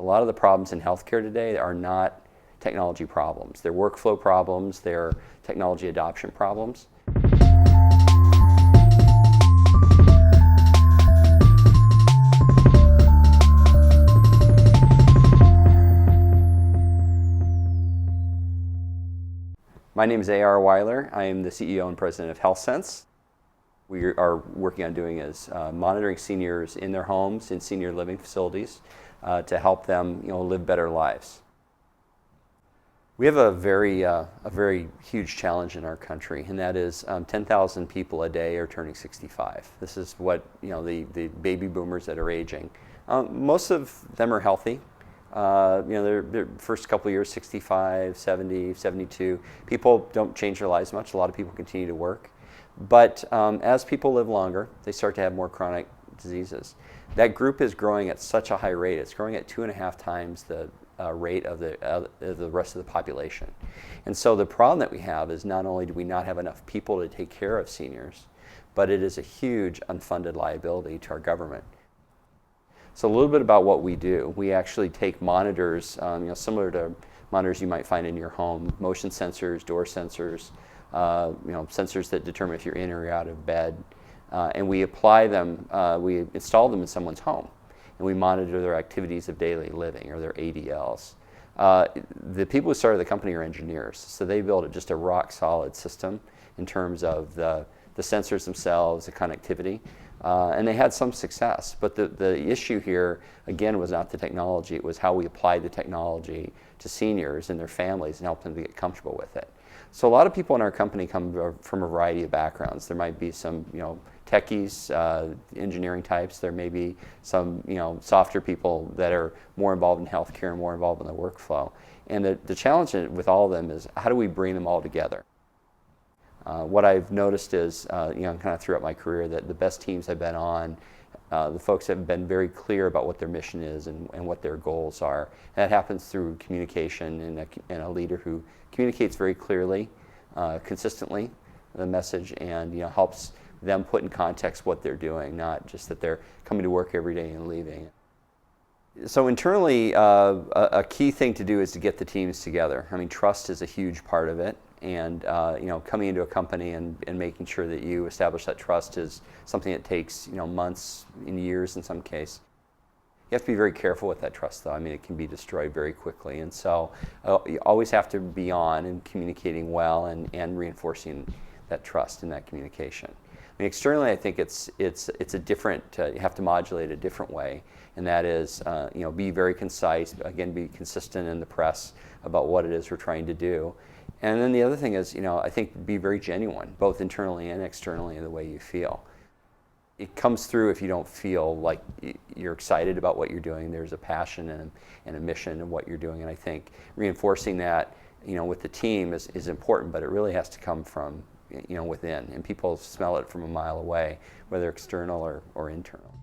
A lot of the problems in healthcare today are not technology problems. They're workflow problems, they're technology adoption problems. My name is A.R. Weiler. I am the CEO and president of Healthsense. We are working on doing is monitoring seniors in their homes, in senior living facilities, to help them, live better lives. We have a very huge challenge in our country, and that is 10,000 people a day are turning 65. This is what the baby boomers that are aging. Most of them are healthy. Their first couple of years, 65, 70, 72. People don't change their lives much. A lot of people continue to work. But as people live longer, they start to have more chronic diseases. That group is growing at such a high rate. It's growing at 2.5 times the rate of the rest of the population. And so the problem that we have is not only do we not have enough people to take care of seniors, but it is a huge unfunded liability to our government. So a little bit about what we do. We actually take monitors, similar to monitors you might find in your home, motion sensors, door sensors, sensors that determine if you're in or out of bed, and we apply them, we install them in someone's home, and we monitor their activities of daily living, or their ADLs. The people who started the company are engineers, so they built just a rock solid system in terms of the sensors themselves, the connectivity. And they had some success, but the issue here, again, was not the technology. It was how we applied the technology to seniors and their families and help them to get comfortable with it. So a lot of people in our company come from a variety of backgrounds. There might be some, techies, engineering types. There may be some, softer people that are more involved in healthcare and more involved in the workflow. And the challenge with all of them is, how do we bring them all together? What I've noticed is, kind of throughout my career, that the best teams I've been on, the folks have been very clear about what their mission is and what their goals are. And that happens through communication and a leader who communicates very clearly, consistently, the message, and helps them put in context what they're doing, not just that they're coming to work every day and leaving. So internally, a key thing to do is to get the teams together. I mean, trust is a huge part of it. And coming into a company and making sure that you establish that trust is something that takes months and years in some case. You have to be very careful with that trust, though. I mean, it can be destroyed very quickly, and so you always have to be on and communicating well and reinforcing that trust and that communication. I mean, externally, I think it's a different. You have to modulate a different way, and that is be very concise. Again, be consistent in the press about what it is we're trying to do. And then the other thing is, I think be very genuine, both internally and externally, in the way you feel. It comes through if you don't feel like you're excited about what you're doing. There's a passion and a mission in what you're doing, and I think reinforcing that, with the team is important, but it really has to come from, within, and people smell it from a mile away, whether external or internal.